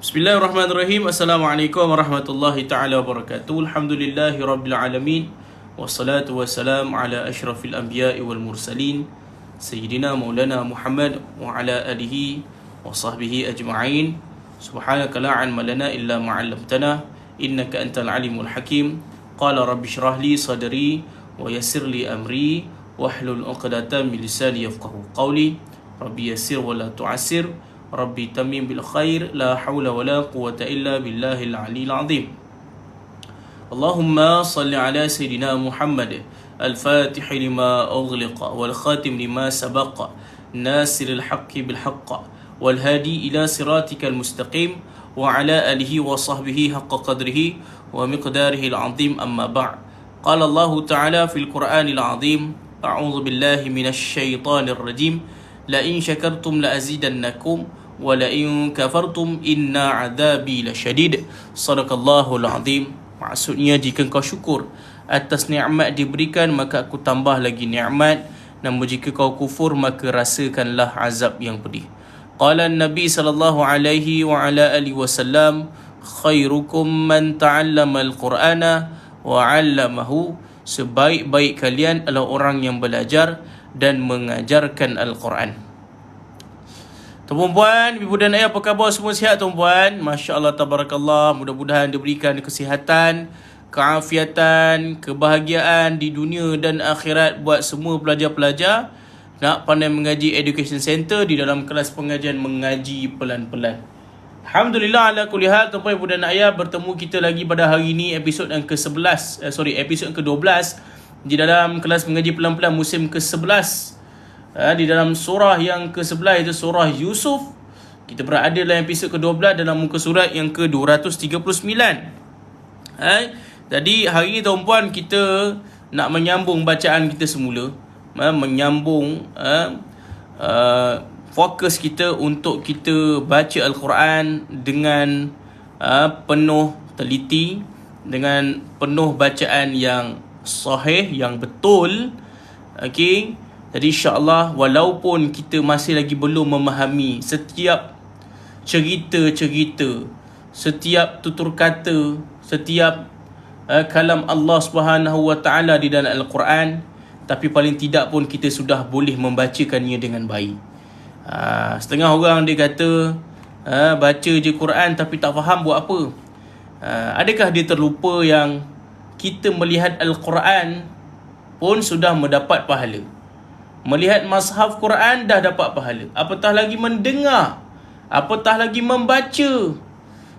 Bismillahirrahmanirrahim. Assalamualaikum warahmatullahi ta'ala wabarakatuh. Alhamdulillahi rabbil alamin. Wassalatu wassalamu ala ashrafil anbiya'i wal mursalin Sayyidina maulana Muhammad wa ala alihi wa sahbihi ajma'in. Subhanaka la ilma lana illa ma 'allamtana innaka antal alimul hakim. Qala rabbi shrah li sadri wa yassir li amri wahlul 'uqdatam min lisani yafqahu qawli. Rabbi yassir wa la tu'assir. Rabbi tamim bil khair. La hawla wa la quwwata illa billahil aliyil azim. Allahumma salli ala Sayyidina Muhammad al-fatih lima ughliqa wal khatim lima sabaqa nasiril haqqi bil haqq wal hadi ila siratikal mustaqim wa ala alihi wa sahbihi haqqa qadrihi wa miqdarihi al-azim. Amma ba'd. Qala Allah ta'ala fil Qur'anil azim. A'udzu billahi minasy syaithanir rajim. La in syakartum la azidannakum wa la in kafartum inna adzabi lasyadid. Sadaqallahul azim. Maksudnya, jika kau syukur atas nikmat diberikan, maka aku tambah lagi nikmat. Namun jika kau kufur, maka rasakanlah azab yang pedih. Qala Nabi sallallahu alaihi wa ala alihi wasallam, khairukum man ta'allama al-Qur'ana wa 'allamahu. Sebaik-baik kalian adalah orang yang belajar dan mengajarkan Al-Quran. Tuan-puan, ibu dan ayah, apa khabar? Semua sihat tuan-puan? Masya Allah, tabarakallah. Mudah-mudahan diberikan kesihatan, keafiatan, kebahagiaan di dunia dan akhirat buat semua pelajar-pelajar nak pandai mengaji Education Center di dalam kelas pengajian mengaji pelan-pelan. Alhamdulillah ala kulli hal. Tuan-puan, ibu dan ayah, bertemu kita lagi pada hari ini episod yang ke-11, episod ke-12 di dalam kelas mengaji pelan-pelan musim ke-11. Di dalam surah yang ke-11 itu surah Yusuf. Kita berada dalam episod ke-12 dalam muka surat yang ke-239. Jadi hari ini tuan-puan, kita nak menyambung bacaan kita semula. Menyambung fokus kita untuk kita baca Al-Quran dengan penuh teliti, dengan penuh bacaan yang sahih, yang betul. Okey. Jadi insya-Allah, walaupun kita masih lagi belum memahami setiap cerita-cerita, setiap tutur kata, setiap kalam Allah Subhanahu wa taala di dalam Al-Quran, tapi paling tidak pun kita sudah boleh membacakannya dengan baik. Setengah orang dia kata baca je Quran tapi tak faham buat apa. Adakah dia terlupa yang kita melihat Al-Quran pun sudah mendapat pahala? Melihat mushaf Quran dah dapat pahala. Apatah lagi mendengar, apatah lagi membaca,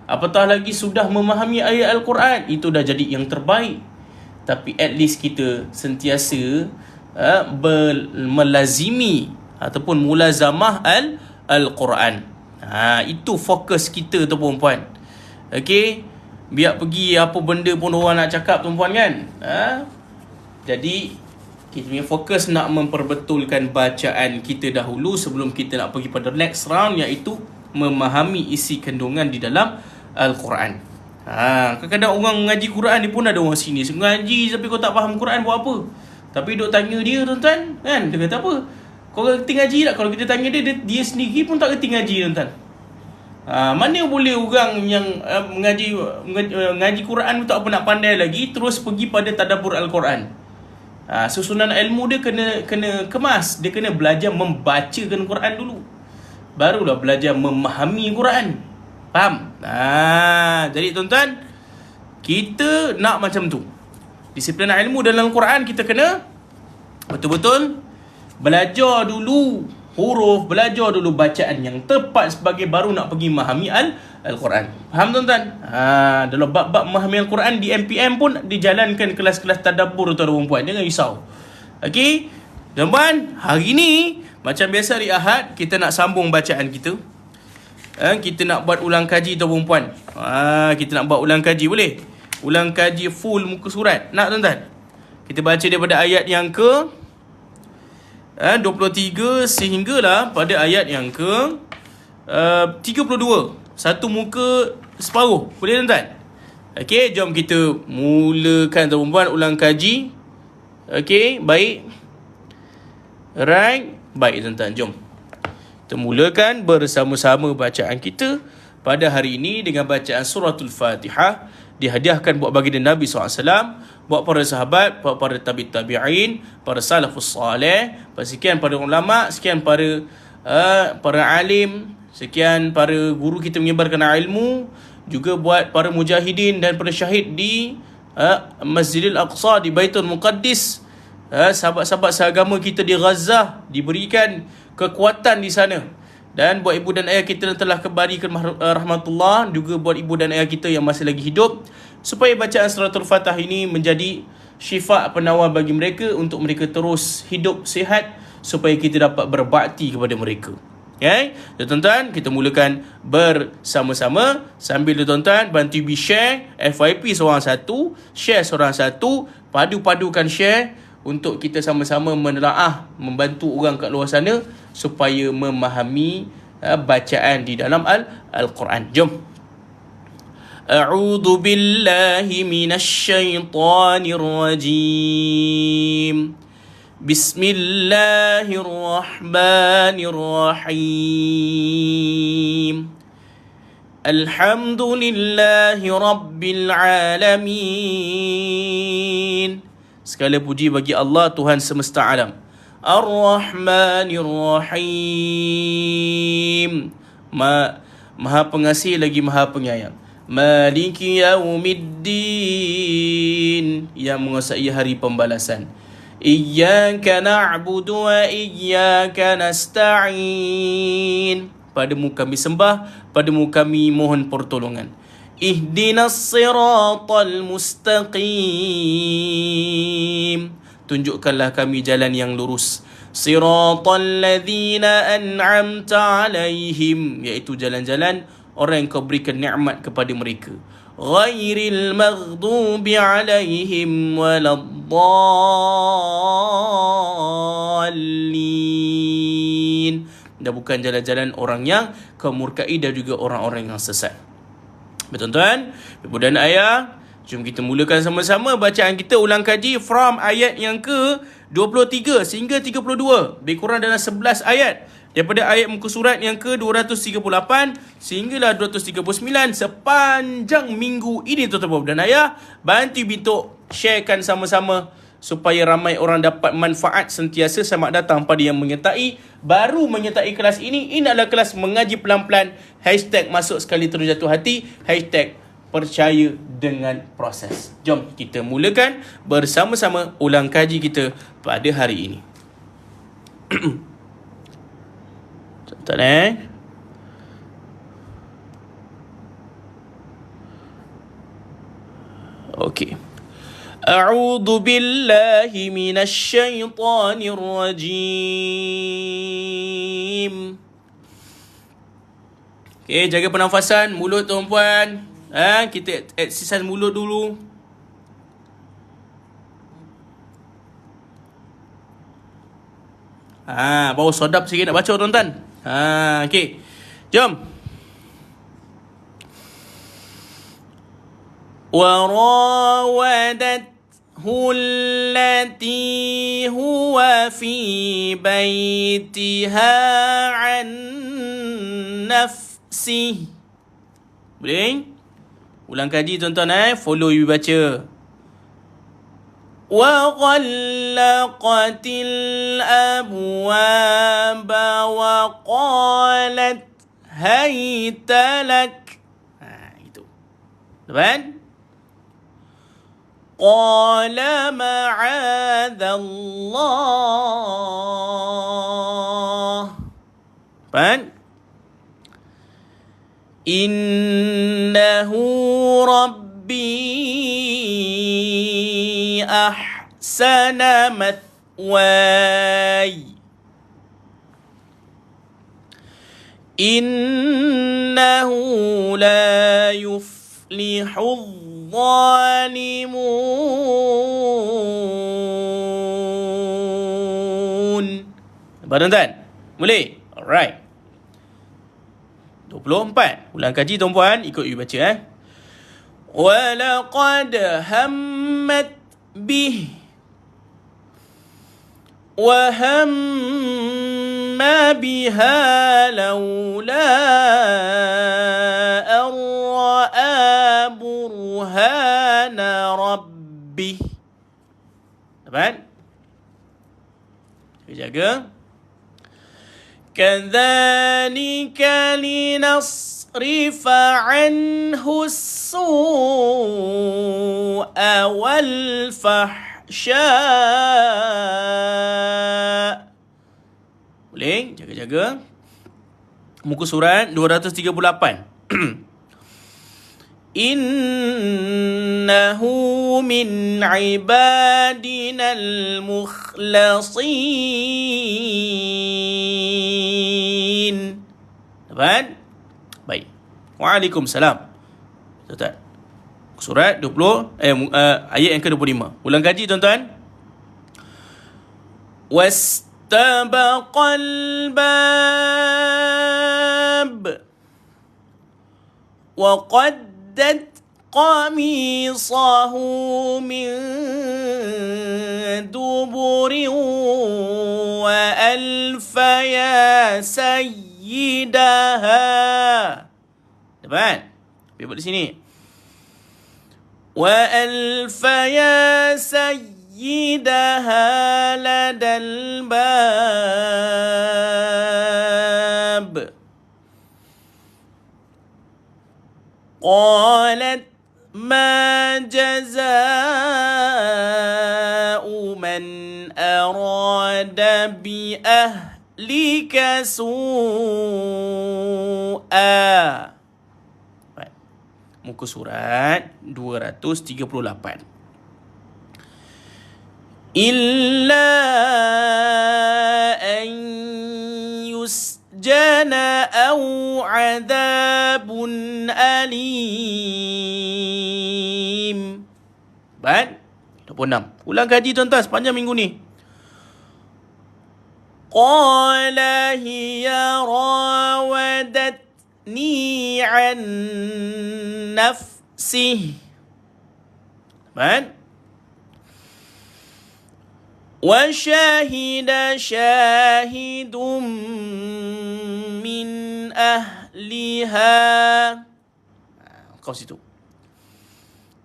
apatah lagi sudah memahami ayat Al-Quran. Itu dah jadi yang terbaik. Tapi at least kita sentiasa melazimi ataupun mulazamah Al-Quran. Itu fokus kita tu puan-puan. Okey, biar pergi apa benda pun orang nak cakap tuan-puan kan. Jadi kita punya fokus nak memperbetulkan bacaan kita dahulu sebelum kita nak pergi pada next round, iaitu memahami isi kandungan di dalam Al-Quran. Kadang-kadang orang mengaji Quran ni pun ada orang sini mengaji tapi kau tak faham Quran buat apa. Tapi duk tanya dia tuan-tuan kan, dia kata apa? Kau kerti ngaji tak? Kalau kita tanya dia sendiri pun tak kerti ngaji tuan-tuan. Mana boleh orang yang mengaji Quran tak apa nak pandai lagi terus pergi pada tadabbur Al-Quran. Susunan ilmu dia kena kemas. Dia kena belajar membacakan Quran dulu, barulah belajar memahami Quran. Faham? Jadi tuan-tuan, kita nak macam tu. Disiplin ilmu dalam Quran, kita kena betul-betul belajar dulu huruf, belajar dulu bacaan yang tepat sebagai baru nak pergi memahami Al-Quran. Faham tuan-tuan? Dalam bab-bab memahami Al-Quran di MPM pun dijalankan kelas-kelas tadabbur tuan-tuan puan. Jangan risau. Okey. Tuan-tuan, hari ni macam biasa hari Ahad kita nak sambung bacaan kita. Kita nak buat ulang kaji tuan-tuan puan. Kita nak buat ulang kaji, boleh? Ulang kaji full muka surat. Nak tuan-tuan? Kita baca daripada ayat yang ke 23 sehinggalah pada ayat yang ke 32. Satu muka separuh. Boleh tuan-tuan? Okey, jom kita mulakan tuan-puan ulang kaji. Okey, baik. Right. Baik tuan-tuan, jom kita mulakan bersama-sama bacaan kita pada hari ini dengan bacaan suratul Fatihah, dihadiahkan buat baginda Nabi SAW, buat para sahabat, buat para tabi'in, para salafus salih, sekian para ulama, sekian para alim, sekian para guru kita menyebarkan ilmu, juga buat para mujahidin dan para syahid di Masjidil Aqsa, di Baitul Muqaddis, sahabat-sahabat seagama kita di Gaza diberikan kekuatan di sana. Dan buat ibu dan ayah kita yang telah kembali ke rahmatullah, juga buat ibu dan ayah kita yang masih lagi hidup, supaya bacaan suratul Fatihah ini menjadi syifa penawar bagi mereka, untuk mereka terus hidup sihat, supaya kita dapat berbakti kepada mereka. Okay? Tuan-tuan, kita mulakan bersama-sama. Sambil tuan-tuan bantu share FYP seorang satu, share seorang satu, padu-padukan share, untuk kita sama-sama menelaah, membantu orang kat luar sana supaya memahami bacaan di dalam Al-Quran. Jom. A'udzu billahi minasy syaithanir rajim. Bismillahirrahmanirrahim. Alhamdulillahi rabbil alamin. Segala puji bagi Allah, Tuhan semesta alam. Ar-Rahmanir-Rahim. Maha pengasih lagi maha penyayang. Maliki yaumiddin. Yang menguasai hari pembalasan. Iyyaka na'budu wa iyyaka nasta'in. Padamu kami sembah, padamu kami mohon pertolongan. Ihdinas siratal mustaqim. Tunjukkanlah kami jalan yang lurus. Siratal ladzina an'amta alaihim, iaitu jalan-jalan orang yang kau berikan nikmat kepada mereka. Ghairil maghdubi alaihim waladdallin. Dan bukan jalan-jalan orang yang kau murkai dan juga orang-orang yang sesat. Betul-betul, ibu dan ayah, jom kita mulakan sama-sama bacaan kita, ulang kaji from ayat yang ke-23 sehingga 32. Lebih kurang dalam 11 ayat. Daripada ayat muka surat yang ke-238 sehinggalah 239 sepanjang minggu ini, tuan-tuan dan ayah. Bantu Bintok sharekan sama-sama supaya ramai orang dapat manfaat sentiasa. Selamat datang pada yang baru menyertai kelas ini. Ini adalah kelas mengaji pelan-pelan. Hashtag masuk sekali terus jatuh hati. Hashtag percaya dengan proses. Jom kita mulakan bersama-sama ulang kaji kita pada hari ini. Contohnya, okey. A'udzu billahi minasy syaithanir rajim. Okey, jaga pernafasan mulut tuan-puan. Kita exercise mulut dulu. Baru sedap sikit nak baca tuan-tuan. Okey. Jom. وراودته التي هو في بيتها عن نفسه. Boleh? Ulang kaji tuan-tuan, follow you baca. وغلقت الأبواب وقالت هيت لك. Itu. Teman? قال معاذ الله. Kan? إنه ربي أحسن مثواي إنه لا يفلح الظالمون. Tuan-tuan, boleh? Alright. 24. Ulang kaji tuan-puan, ikut you baca. وَلَقَدْ هَمَّتْ بِهِ وَهَمَّ بِهَا لَوْلَا Rabbih. Dapat? Jaga. Kadzalika linasrifa anhu as-su'a wal fahsya. Boleh? Jaga-jaga. Muka surat 238. Innahu min ibadina al-mukhlasin. Dapat? Baik. Waalaikumsalam. Tuan-tuan. Surat 20 ayat yang ke-25. Ulang kaji tuan-tuan. Wastabaqal bab wa qaddat qamisahu min duburin wa alfa ya sayyidaha. Dapat? Pergi di sini. Wa alfa ya sayyidaha ladal bab. Qalat ma jazaa'u man arada bi ahlika su'a. Muka surat 238. Illa an yusjana aw adabun alim. Baik, 26. Ulang kaji tuan-tuan sepanjang minggu ni. Qala hiya rawadatni an nafsih. Baik. Wa syahida syahidum min ahliha. Kau situ.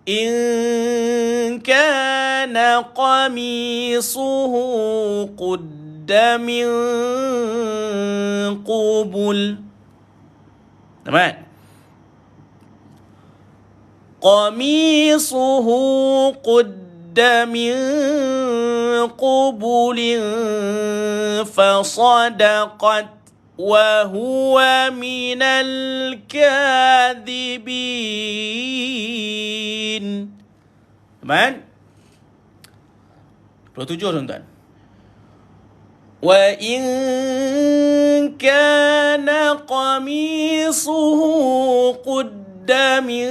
In kana qamisuhu qudda min qubul. Nampak? Qamisuhu qudda min qubulin fasadaqat wa huwa minal kadhibin. Teman? 27 tuan-tuan. Wa in kana qamisuhu qudda min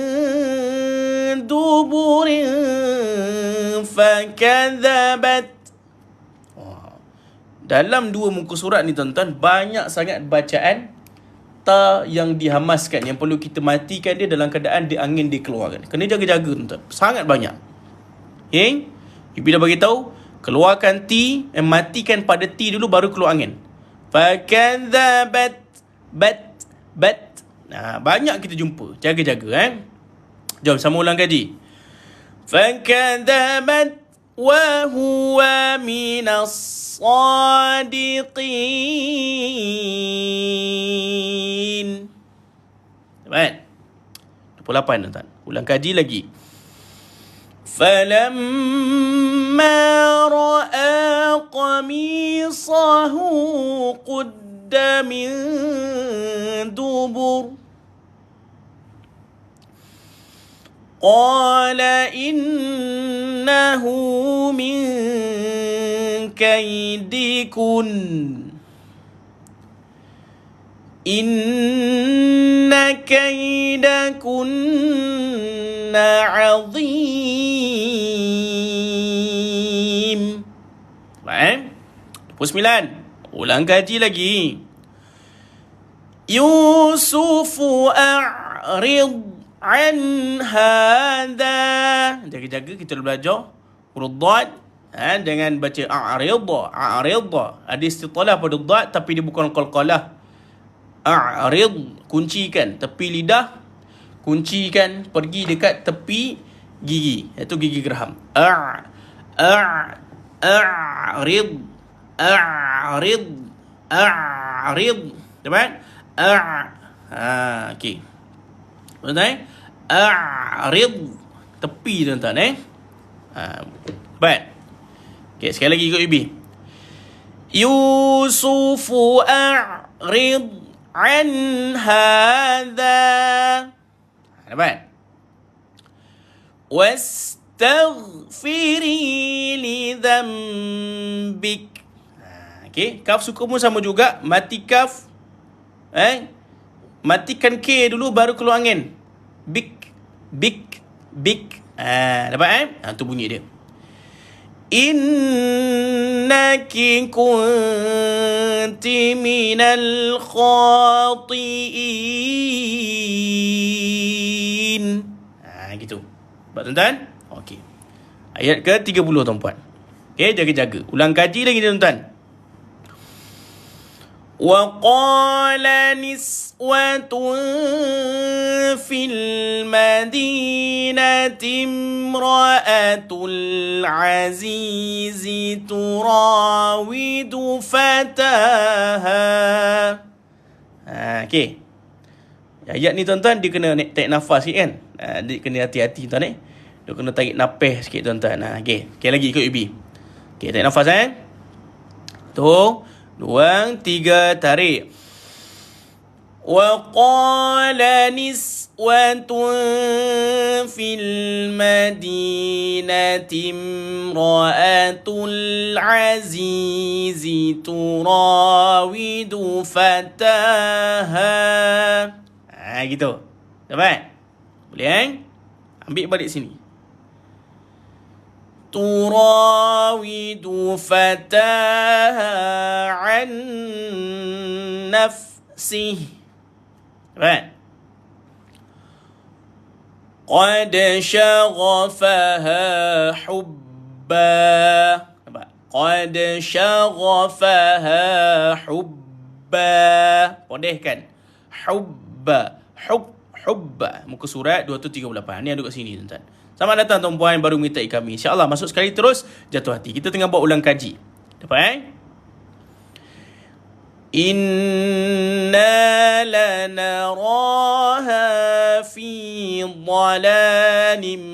duburin fakadzabat. Dalam dua muka surat ni tuan-tuan, banyak sangat bacaan ta yang dihamaskan, yang perlu kita matikan dia dalam keadaan dia angin dikeluarkan. Kena jaga-jaga tuan-tuan. Sangat banyak. Okay? Ibu dah bagi tahu, keluarkan T, matikan pada T dulu baru keluar angin. Fakadzabat bat. Nah, banyak kita jumpa. Jaga-jaga Jom sama ulang kaji. Fakadzabat wa huwa minas sadiqin. Baik. 28 tuan-tuan. Ulang kaji lagi. فَلَمَّا رَأَى قَمِيصَهُ قُدَّ مِن دُبُرٍ قَالَ إِنَّهُ مِن كَيْدِكُنَّ إِنَّ كَيْدَكُنَّ عَظِيمٌ. Baik. 29. Ulang kaji lagi. Yusufu a'rid an hadha. Jaga-jaga kita belajar huruf dad dengan baca a'rid. Ada istitalah pada dad tapi dia bukan qalqalah. A'rid, kuncikan tepi lidah, kuncikan, pergi dekat tepi gigi, iaitu gigi geraham. A'rid, a'rid, a'rid. Dapat? Okey. Tuan-tuan, a'rid, tepi tuan-tuan Baik. Okey, sekali lagi ikut Ibi. Yusufu a'rid an hadha. Dapat? Wastaghfiri li dhanbik. Okey, kaf sukun pun sama juga. Mati kaf, matikan K dulu baru keluar angin. Bik, bik, bik. Dapat tu bunyi dia. Innaki kunti minal khati'in. Gitu. Baik tuan-tuan? Okey. Ayat ke-30 tuan-puan. Okey, jaga-jaga. Ulang kaji lagi tuan-tuan. Wa qala niswatun fil madinati imra'atul azizi turawidu fataha. Okey. Ayat ni tuan-tuan dia kena tarik nafas sikit kan. Dia kena hati-hati tuan Dia kena tarik nafas sikit tuan-tuan. Okey. Okey lagi ikut Ibi. Okey, tarik nafas Tu, 2, 3, tarik. Wa qala niswatun fil madinati imra'atul azizi turawidu fataha. Gitu. Dapat? Boleh ambil balik sini. Turawidu fataha an nafsih. Dapat? Qad syaghafaha hubba. Dapat? Qad syaghafaha hubba. Podehkan. Hubba. Hubba. Muka surat 238. Ni ada kat sini tuan-tuan. Selamat datang tuan-puan baru mengikuti kami. InsyaAllah masuk sekali terus jatuh hati. Kita tengah buat ulang kaji. Dapat Inna lanaraha fi dhalalim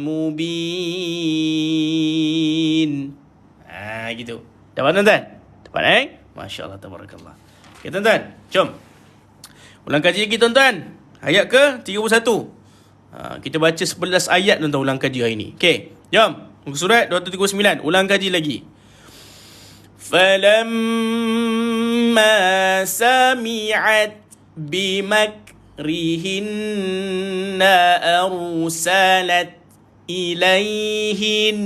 mubin. Gitu. Dapat tuan-tuan? Dapat Masya Allah, tabarakallah. Okay tuan-tuan, jom ulang kaji lagi tuan-tuan. Ayat ke 31. Kita baca 11 ayat tuan-tuan ulang kaji hari ni. Okey, jom. Muka surat 239. Ulang kaji lagi. Falamma sami'at bimakrihinna arsalat ilaihin.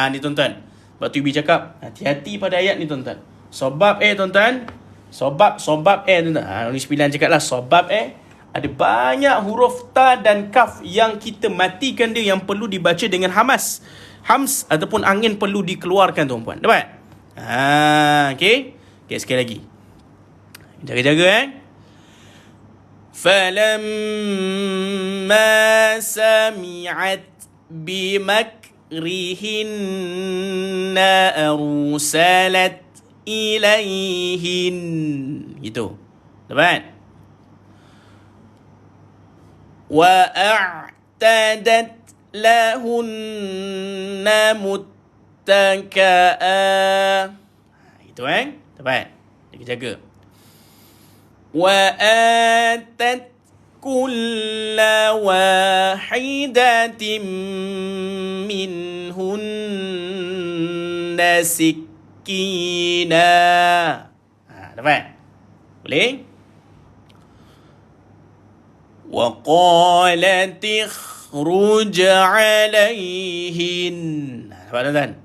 Ni tuan-tuan. Sebab tu Ibi cakap hati-hati pada ayat ni tuan-tuan. Sobab tuan-tuan. Sobab tuan-tuan. Nulis 9 cakap lah sobab ada banyak huruf ta dan kaf yang kita matikan dia, yang perlu dibaca dengan hams ataupun angin perlu dikeluarkan tuan-puan. Dapat? Okey. Okey, sekali lagi. Jaga-jaga Falamma sami'at bimakrihinna arsalat ilaihin. Gitu. Dapat? وَأَعْتَدَتْ لَهُنَّ مُتَّكَأً. Itu dapat? Jaga-jaga. وَآتَتْ كُلَّ وَاحِدَةٍ مِّنْهُنَّ سِكِّينًا. Dapat? Boleh? وَقَالَتِ اخْرُجْ عَلَيْهِنْ. Dapat tuan-tuan?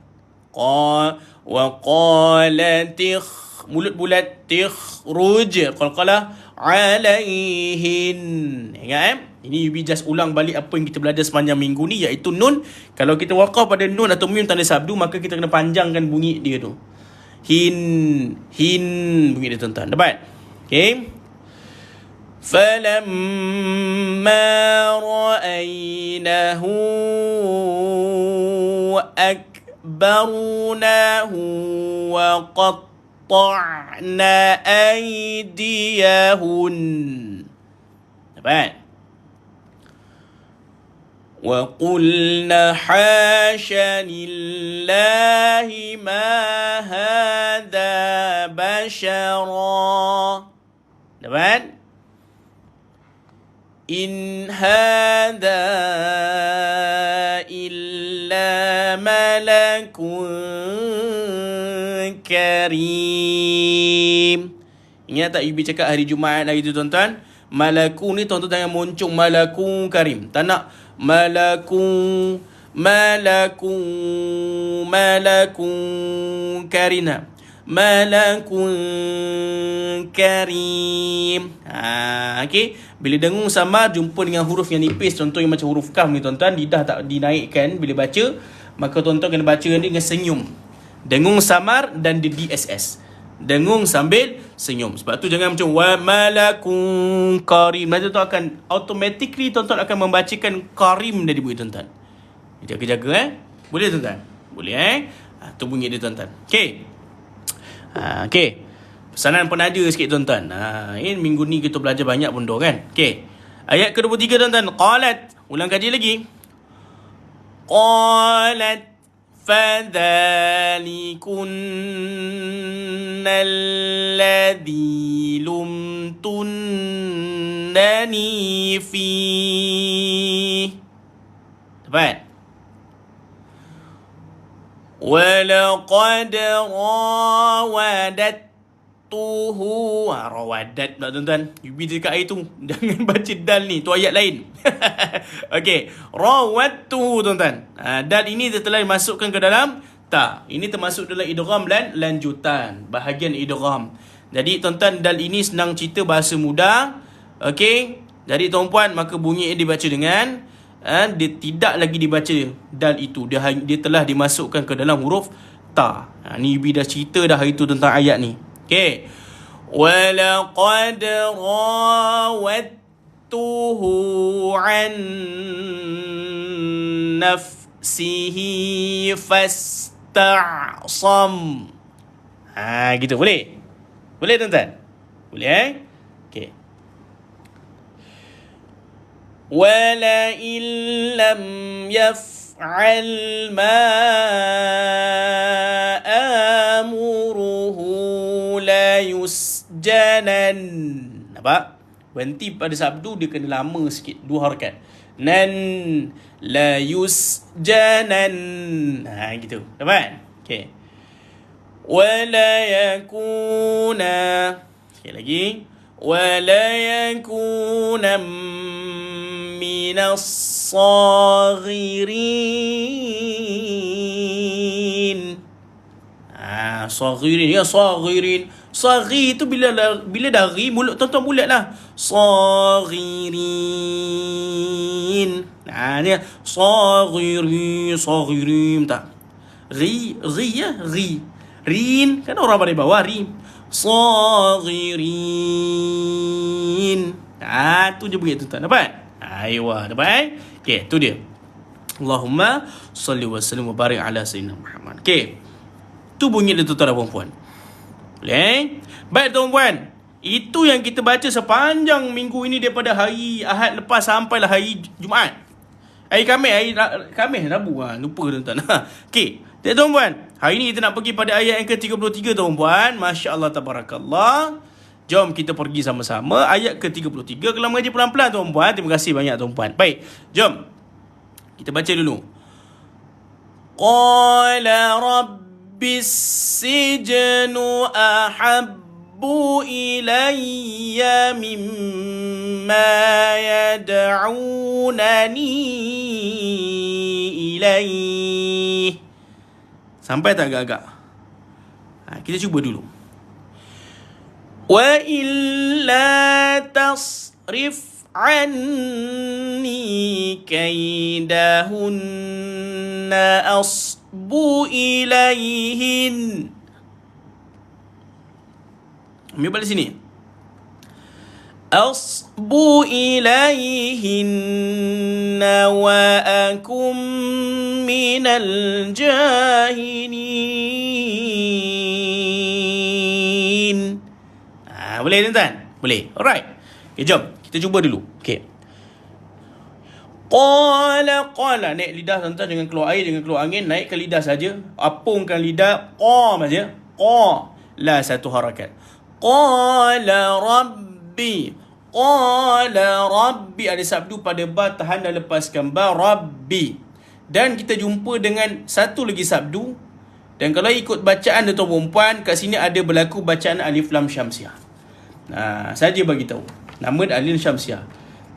وَقَالَتِ mulut bulat tikhruj. Qalqalah alaihin. Ingat Ini Yubi just ulang balik apa yang kita belajar sepanjang minggu ni, iaitu nun. Kalau kita waqaf pada nun atau mim tanda sabdu, maka kita kena panjangkan bunyi dia tu. Hin bunyi dia tuan-tuan. Dapat? Okay. فلما رأينه أكبرناه وقطعن أيديهن. Dapat? وقلنا حاش لله ما هذا بشرا. Dapat? إن هذا إلا ملك كريم. Ingat tak Ibi cakap hari Jumaat hari tu tuan-tuan? Malaku ni tuan-tuan jangan moncong malaku karim. Tak nak malaku karina. Malakun karim. Okey. Bila dengung samar jumpa dengan huruf yang nipis, contoh yang macam huruf kaf ni tuan-tuan, lidah tak dinaikkan bila baca, maka tuan-tuan kena baca ni dengan senyum. Dengung samar dan di DSS. Dengung sambil senyum. Sebab tu jangan macam wa malakun karim. Nanti tu akan automatically tuan-tuan akan membacakan karim dari bunyi tuan-tuan. Jaga-jaga Boleh tuan-tuan? Boleh tu bunyi dia tuan-tuan. Okey. Okey. Pesanan penaja sikit tuan-tuan. Ini minggu ni kita belajar banyak benda kan. Okey. Ayat ke-23 tuan-tuan. Qalat. Ulang kaji lagi. Qalat فَذَلِكُنَّ الَّذِي لُمْتُنَّنِي فِيهِ. Dapat? وَلَقَدْ راودته. Rawadat tak tuan-tuan? Yubi dekat air tu. Jangan baca dal ni. Tu ayat lain. Okey. Rawattuhu tuan-tuan. Dal ini telah dimasukkan ke dalam ta. Ini termasuk dalam idgham dan lanjutan. Bahagian idgham. Jadi tuan-tuan, dal ini senang cerita bahasa mudah. Okey. Jadi tuan-puan, maka bunyi dibaca dengan dia tidak lagi dibaca dal itu. Dia telah dimasukkan ke dalam huruf ta. Ni Yubi dah cerita dah hari tu tentang ayat ni. Okey. وَلَقَدْ رَاوَدتُّهُ عَنْ نَفْسِهِ فَاسْتَعْصَمَ. Gitu boleh? Boleh tuan-tuan? Boleh Okey. وَلَئِنْ لَمْ يَفْعَلْ مَا آمُرُهُ لَيُسْجَنَنَّ. Nampak? Berhenti pada sabdu dia kena lama sikit. 2 harakat. Nan la yusjanan. Gitu. Dapat? Okey. Wala yakuna. Sekali lagi. Wala yakuna minas saghirin. Saghirin. Ya saghirin. Saghi tu bila dari mulut tuan-tuan bulat lah. Saghirin. Ni saghirin tak. Ri ya, ri. Rin kan orang pada bawah ri. Saghirin. Tu je bunyi tuan-tuan. Dapat? Aywa, dapat? Okey, tu dia. Allahumma salli wa sallim wa barik ala sayyidina Muhammad. Okey. Tu bunyi dia tuan-tuan dan puan-puan. Boleh? Baik tuan-puan. Itu yang kita baca sepanjang minggu ini daripada hari Ahad lepas sampailah hari Jumaat. Hari Khamis, Rabu. Lupa tuan-tuan. Okey. Tuan-puan. Hari ini kita nak pergi pada ayat yang ke-33 tuan-puan. Masya Allah tabarakallah. Jom kita pergi sama-sama. Ayat ke-33. Kalau mengaji pelan-pelan tuan-puan. Terima kasih banyak tuan-puan. Baik. Jom. Kita baca dulu. Qala rabbis sijnu ahabbu ilayya mimma yad'unani ilayh. Sampai tak agak-agak? Kita cuba dulu. Wa illa tasrif anni kaidahunna asbu ilayhin. Ambil balik sini. أصبو إليهن وأكن من الجاهلين. Boleh tuan-tuan? Boleh. Alright. Okay, jom. Kita cuba dulu. Okay. Qala. Naik lidah tuan-tuan, jangan keluar air, jangan keluar angin. Naikkan lidah saja. Apungkan lidah. Qam saja. La satu harakat. Qala Rabbi. Qala Rabbi. Ada sabdu pada ba, tahan dan lepaskan ba. Rabbi. Dan kita jumpa dengan satu lagi sabdu. Dan kalau ikut bacaan tuan perempuan, kat sini ada berlaku bacaan Alif Lam Syamsiah. Saja bagi tahu. Nama Alif Syamsiah.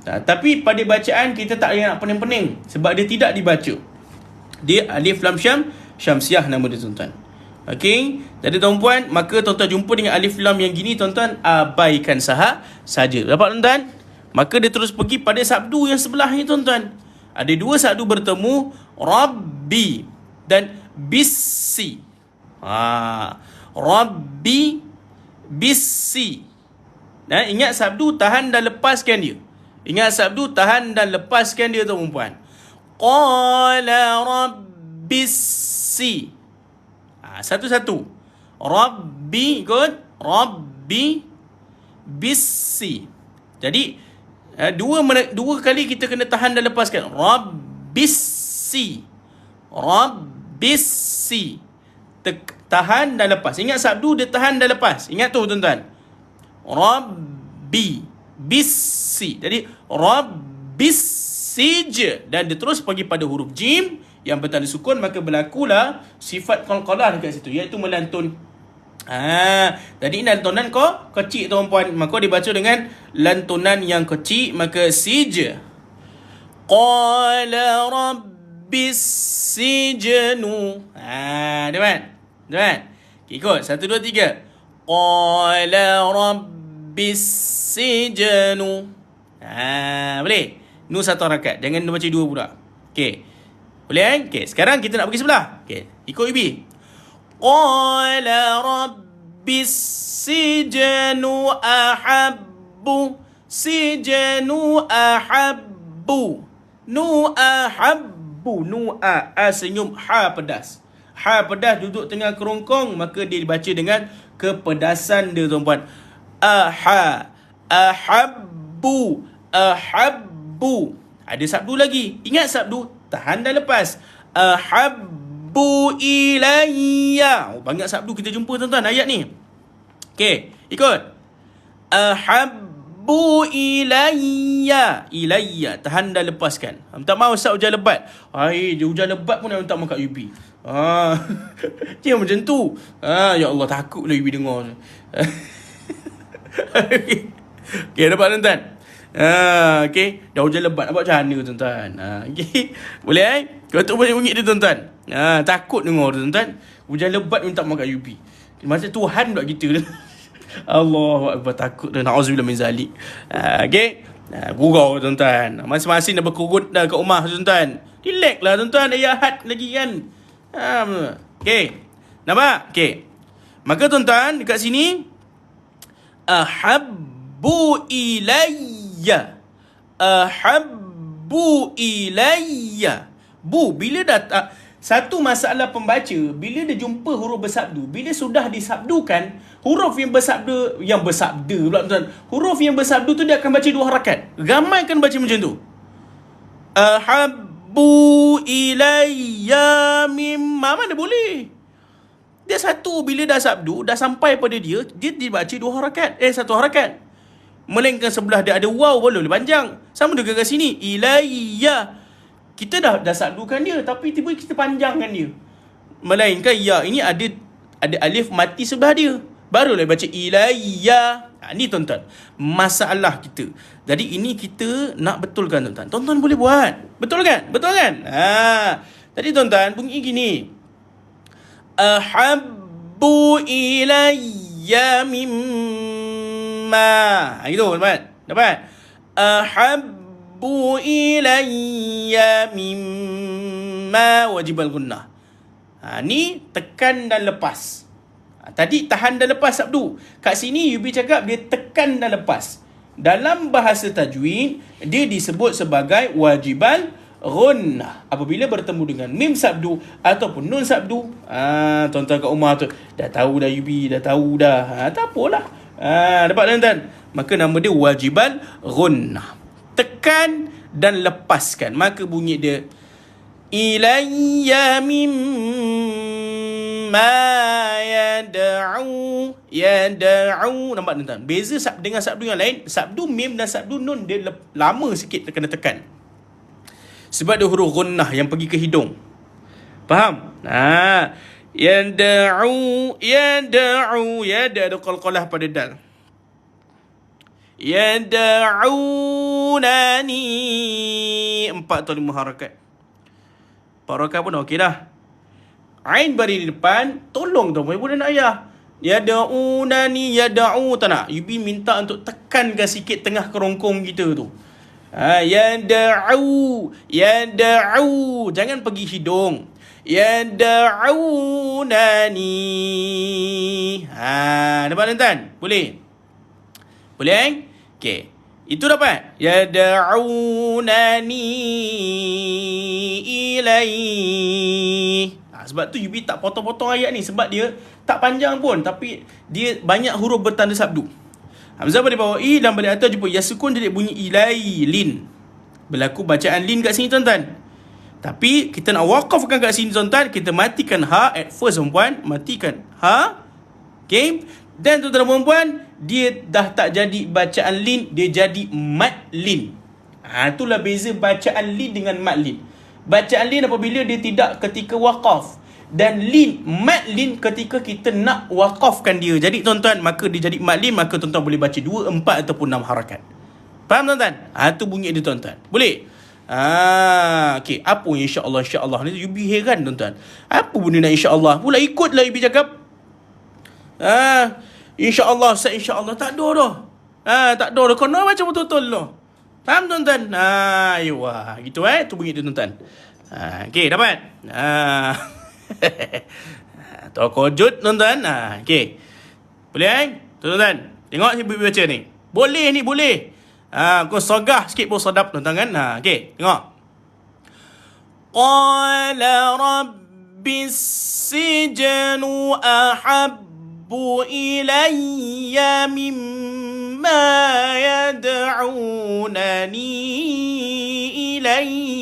Tapi pada bacaan kita tak payah nak pening-pening, sebab dia tidak dibaca. Dia Alif Lam Syamsiah nama dia tuan-tuan. Okey, jadi tuan-puan, maka tuan-tuan jumpa dengan alif lam yang gini, tuan-tuan abaikan saja. Dapat tuan-tuan? Maka dia terus pergi pada sabdu yang sebelah ni tuan-tuan. Ada dua sabdu bertemu, Rabbi dan Bissi. Rabbi Bissi. Dan ingat sabdu tahan dan lepaskan dia. Tuan-puan. Qala Rabbissi. Satu-satu. Rabbi, ikut. Rabbi Bissi. Jadi dua kali kita kena tahan dan lepaskan. Rabbissi. Tahan dan lepas. Ingat sabdu dia tahan dan lepas. Ingat tu tuan-tuan. Rabbi Bissi. Jadi Rabbissi je. Dan dia terus pergi pada huruf jim yang bertanda sukun, maka berlakulah sifat qalqalah dekat situ, iaitu melantun. Jadi lantunan kecil tuan-puan, maka dibaca dengan lantunan yang kecil, maka sij. Qala rabbis sijnu. Tuan. Ikut 1 2 3. Qala rabbis sijnu. Boleh? Nu satu harakat, jangan baca dua pula. Okey. Boleh kan? Okay, sekarang kita nak pergi sebelah. Okay, ikut Ibi. Qala rabbis sijnu ahabbu. Nu ahabbu. Senyum. Ha pedas duduk tengah kerongkong, maka dia dibaca dengan kepedasan dia tuan-puan. Ahabbu. Ada sabdu lagi. Ingat sabdu tahan dan lepas. Ahabbu ilayya. Banyak sabdu kita jumpa tuan-tuan ayat ni. Okey, ikut. Ahabbu ilayya. Tahan dan lepaskan. Tak mahu Ustaz hujan lebat. Hujan lebat pun nak minta makan Yubi. Dia macam tu. Ya Allah, takutlah Yubi dengar. Okey, dapat tuan-tuan? Okay. Dah hujan lebat, nak buat macam mana tuan-tuan? Okay. Boleh Kau tak boleh bungit dia tuan-tuan. Takut dengar tuan-tuan. Hujan lebat minta makan UB. Macam Tuhan pula kita. Allahu Akbar, takut dah. Na'udzubillah min zalik. Okay. Gurau tuan-tuan. Masing-masing dah berkurut dah kat rumah tuan-tuan. Relax lah tuan-tuan. Dah Ahad lagi kan. Okay. Nampak? Okay. Maka tuan-tuan dekat sini, ahabbu ilayya. Bila dah satu masalah pembaca, bila dia jumpa huruf bersabdu, bila sudah disabdukan huruf yang bersabdu pula tuan, huruf yang bersabdu tu dia akan baca dua harakat. Ramai kan baca macam tu. Ahabbu ilayya mimma. Mana boleh? Dia satu, bila dah sabdu, dah sampai pada dia dibaca dua harakat. Satu harakat. Melainkan sebelah dia ada waw, boleh panjang. Sama juga kat sini. Ilayya. Kita dah sabdukan dia, tapi tiba kita panjangkan dia. Melainkan ya ini ada alif mati sebelah dia. Barulah baca ilayya. Ni tuan-tuan, masalah kita. Jadi ini kita nak betulkan tuan-tuan. Tuan-tuan boleh buat. Betul kan? Jadi tuan-tuan, bunyi gini. Ahabbu ilayya mimma. Itu tuan-tuan. Dapat? Ahabbu ilayya mimma wajibal gunnah. Ni tekan dan lepas. Tadi tahan dan lepas sabdu. Kat sini Yubi cakap dia tekan dan lepas. dalam bahasa tajwid dia disebut sebagai wajibal ghunnah apabila bertemu dengan mim sabdu ataupun nun sabdu. Tuan-tuan kat rumah tu dah tahu dah, Yubi dah tahu dah. Tak apalah. Dapat tuan-tuan? Maka nama dia wajibal ghunnah. Tekan dan lepaskan, maka bunyi dia ilayya mimma yad'u. Nampak tuan-tuan? Beza dengan sabdu yang lain. Sabdu mim dan sabdu nun dia lama sikit kena tekan, sebab dia huruf gunnah yang pergi ke hidung. Faham? Yad'u ada qalqalah pada dal. Yad'unani 4 atau 5 harakat. 4 harakat pun okey dah. Ain bari di depan, tolong tu ibu dan ayah. Yad'unani, yad'u tak nak. Yubi minta untuk tekankan sikit tengah kerongkong kita tu. Yad'u, jangan pergi hidung. Yad'unani. Dapat tuan-tuan? Boleh? Okey. Itu dapat. Yad'unani ilaihi. Sebab tu Yubi tak potong-potong ayat ni, sebab dia tak panjang pun, tapi dia banyak huruf bertanda sabdu. Hamzah pada bawah i dan pada atas jumpa ya sukun, jadi bunyi ilai lin. Berlaku bacaan lin kat sini tuan-tuan. Tapi kita nak waqafkan kat sini tuan-tuan, kita matikan ha at first perempuan, matikan ha. Okay. Dan tuan-tuan dan perempuan, dia dah tak jadi bacaan lin, dia jadi mad lin. Itulah beza bacaan lin dengan mad lin. Bacaan lin apabila dia tidak ketika waqaf, dan lin, mad lin ketika kita nak waqafkan dia. Jadi tuan-tuan, maka dia jadi mad lin, maka tuan-tuan boleh baca 2, 4 ataupun 6 harakat. Faham tuan-tuan? Itu bunyi dia tuan-tuan. Boleh? Okay. Apa yang insya-Allah ni Yubi heran tuan-tuan. Apa benda nak insya-Allah? Pula ikutlah Yubi cakap. InsyaAllah, insyaAllah. Tak ada dah. Tak ada dah. Kau nak baca betul-betul dah. Faham tuan-tuan? Gitu tu bunyi dia tuan-tuan. Okay, dapat? Terkejut tuan-tuan. Okay. Boleh tuan-tuan? Tengok si Bibi baca ni. Boleh ni, boleh. Kau sogah sikit pun sedap tuan-tuan kan? Okay, tengok. Qala rabbis sijnu ilayya mimma yad'unani ilayhi.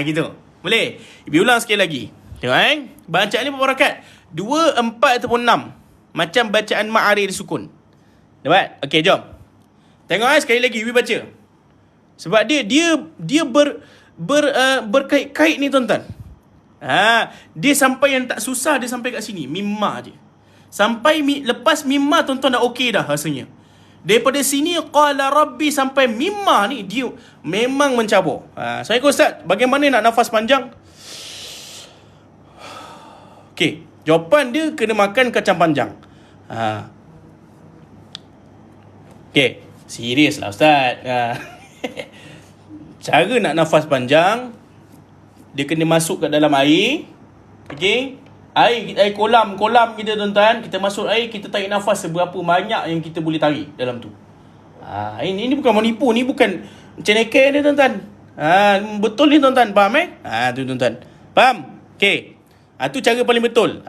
Gitu. Boleh? Ibu ulang sekali lagi. Tengok bacaan ni berapa rakaat? 2, 4 ataupun 6. Macam bacaan ma'ari disukun. Dapat? Okey, jom. Tengok sekali lagi Ibu baca. Sebab dia berkait-kait ni tuan-tuan. Dia sampai yang tak susah, dia sampai kat sini mimma je. Sampai lepas mimma tuan-tuan dah okey dah rasanya. Daripada sini qala rabbi sampai mimma ni dia memang mencabur. Saya kata ustaz, bagaimana nak nafas panjang? Okey, jawapan dia kena makan kacang panjang. Okey, serius lah ustaz. Cara nak nafas panjang, dia kena masuk kat dalam air. Okey. Air kolam kita tuan-tuan. Kita masuk air, kita tarik nafas seberapa banyak yang kita boleh tarik dalam tu. Ini bukan menipu, ni bukan cenekeh dia tuan-tuan. Betul ni tuan-tuan, faham tu tuan-tuan. Faham? Okey. Tu cara paling betul.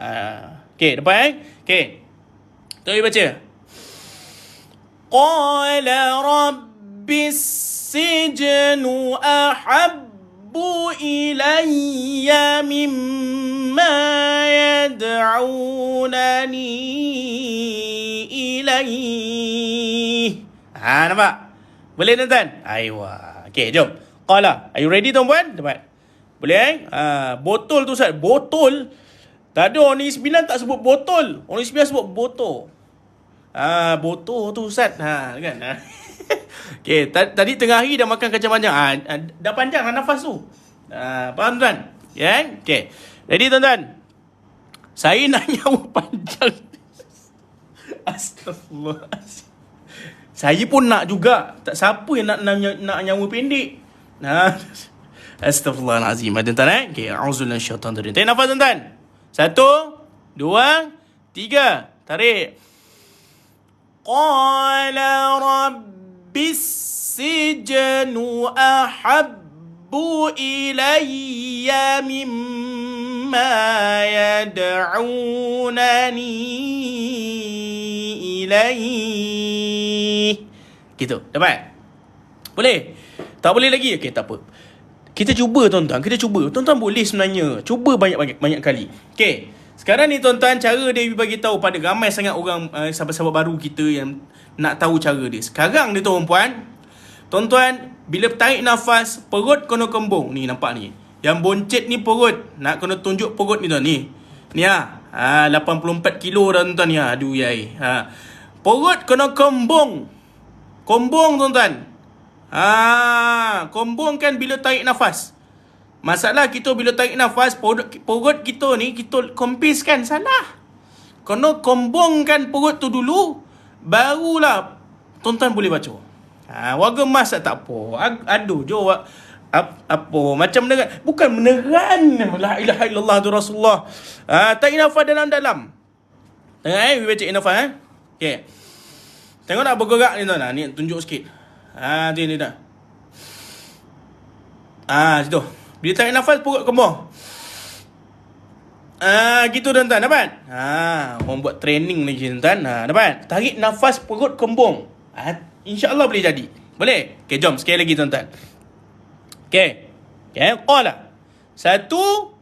Okey, dapat Okey. Tu baca. Qala rabbis sijnu ilayya mimma yad'unani ilayhi. Nampak? Boleh tuan-tuan? Okey, jom. Qala. Are you ready tuan-puan? Dapat? Boleh botol tu Ustaz. Botol. Tak ada orang Negeri Sembilan tak sebut botol. Orang Negeri Sembilan sebut botol. Botol tu Ustaz. Kan? Okay, tadi tengah hari dah makan kacang panjang. Dah panjang lah nafas tu. Faham tuan? Okay. Ready tuan-tuan? Saya nak nyawa panjang. Astagfirullah. Saya pun nak juga. Tak siapa yang nak nyawa pendek. Astagfirullahalazim. Tuan-tuan Okay, auzubillahi minasyaitanir rajim. Tarik nafas tuan-tuan. 1, 2, 3. Tarik. Qala rabbis sijnu ahabbu ilayya mimma yad'unani ilaih. Gitu, dapat? Boleh? Tak boleh lagi? Okey, tak apa. Kita cuba tuan-tuan, Tuan-tuan boleh sebenarnya. Cuba banyak kali. Okey. Sekarang ni tuan-tuan, cara dia bagi tahu pada ramai sangat orang sahabat-sahabat baru kita yang nak tahu cara dia. Sekarang ni tuan-puan, tuan-tuan, bila tarik nafas, perut kena kembung. Ni nampak ni. Yang boncet ni perut. Nak kena tunjuk perut ni tuan ni. Ni 84 kilo dah tuan-tuan ni. Aduh yai. Perut kena kembung. Kombong tuan-tuan. Kombong kan bila tarik nafas. Masalah kita bila tarik nafas, perut kita ni kita kompiskan. Salah. Kena kombongkan perut tu dulu, barulah tuan-tuan boleh baca. Warga emas tak apa. Aduh jo apa macam meneran. Bukan meneran. La ilaha illallah tu Rasulullah. Tarik nafas dalam-dalam. Tengok baca nafas okey. Tengok nak bergerak ni tuan. Ni tunjuk sikit. Ni dah. Situ. Bila tarik nafas perut kembung. Gitu tuan-tuan, dapat? Orang buat training lagi tuan-tuan. Dapat? Tarik nafas perut kembung. InsyaAllah boleh jadi. Boleh? Okey, jom sekali lagi tuan-tuan. Okey. Qala. 1, 2,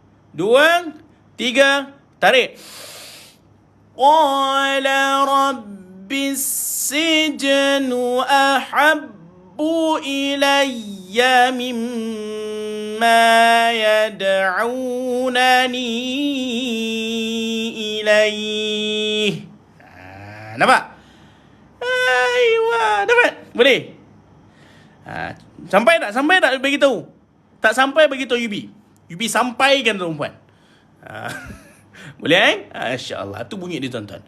3, tarik. Qala rabbis sijnu ahabbu ilayya mimma yad'unani ilaih. Nampak? Dapat? Boleh? Sampai tak? Sampai tak bagi tahu? Tak sampai bagi tahu Yubi sampaikan tuan-puan. Boleh InsyaAllah. Tu bunyi dia tuan-tuan.